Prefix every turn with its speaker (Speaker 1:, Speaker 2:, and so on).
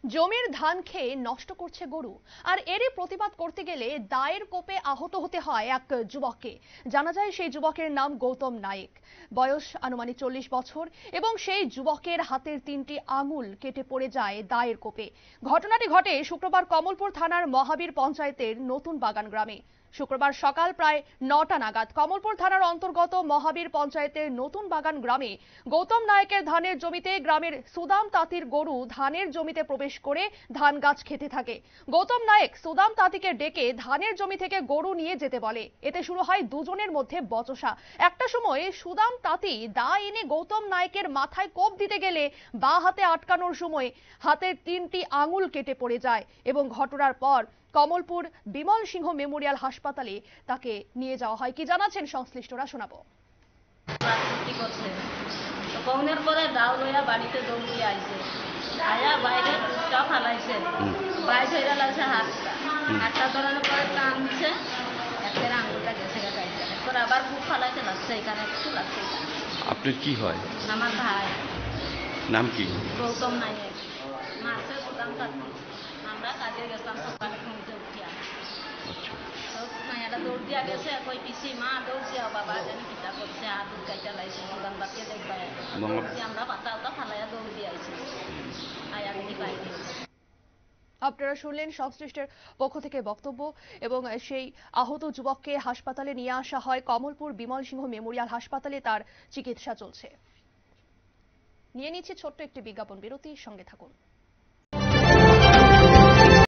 Speaker 1: জমির ধান খেয়ে নষ্ট করছে গরু, আর এরই প্রতিবাদ করতে গেলে দায়ের কোপে আহত হতে হয় এক যুবককে। জানা যায় সেই যুবকের নাম গৌতম নায়েক, বয়স আনুমানিক 40 বছর, এবং সেই যুবকের হাতের 3টি আঙুল কেটে পড়ে যায় দায়ের কোপে। ঘটনাটি ঘটে শুক্রবার কমলপুর থানার মহাবীর পঞ্চায়েতের নতুন বাগান গ্রামে। শুক্রবার সকাল প্রায় 9টা নাগাদ কমলপুর থানার অন্তর্গত মহাবীর পঞ্চায়েতের নতুন বাগান গ্রামে গৌতম নায়েকের ধানের জমিতে গ্রামের সুদাম তাঁতির গরু ধানের জমিতে প্রবেশ করে ধান গাছ খেতে থাকে। গৌতম নায়েক সুদাম তাঁতিকে ডেকে ধানের জমি থেকে গরু নিয়ে যেতে বলে। এতে শুরু হয় দুজনের মধ্যে বচসা। একটা সময় সুদাম তাঁতি দা এনে গৌতম নায়েকের মাথায় কোপ দিতে গেলে বাঁ হাতে আটকানোর সময় হাতের 3টি আঙুল কেটে পড়ে যায় এবং ঘটনার পর কমলপুর বিমল সিংহ মেমোরিয়াল হাসপাতালে তাকে নিয়ে যাওয়া হয়। কি জানাচ্ছেন সংশ্লিষ্টরা, শোনাবো।
Speaker 2: কৌনের পরে দাও লইয়া বাড়িতে দৌড়ি আইছে, আয়া বাইরে দুধটা ফালাইছে, বাইরে হইয়া লাগছে হাতটা ধরানোর পরে টান দিছে, একটা আঙুলটা গেছে গাইছে, এরপর আবার বুক ফালাইতে লাগছে, এখানে একটু লাগছে।
Speaker 3: আপনার কি হয়?
Speaker 2: আমার ভাই।
Speaker 3: নাম কি?
Speaker 2: গৌতম নায়েক। মাসে সুদাম তাঁতি। আমরা কাজে গেছিলাম সকালে ঘুমতে উঠিয়া। তো মায়াটা দৌড় দিয়া গেছে, কই পিসি মা দৌড় দিয়া বাবা জানি কিতা করছে, হাত উঠকাইটা লাইছে, সুদাম তাঁতিয়ে দেখবা আমরা পাতা উতা ফালাইয়া দৌড় দিয়ে আইছি, আয়া দেখি বাইরে।
Speaker 1: আপনারা শুনলেন সংশ্লিষ্টের পক্ষ থেকে বক্তব্য, এবং সেই আহত যুবককে হাসপাতালে নিয়ে আসা হয় কমলপুর বিমল সিংহ মেমোরিয়াল হাসপাতালে, তার চিকিৎসা চলছে। নিয়ে নিচ্ছে ছোট্ট একটি বিজ্ঞাপন বিরতি, সঙ্গে থাকুন।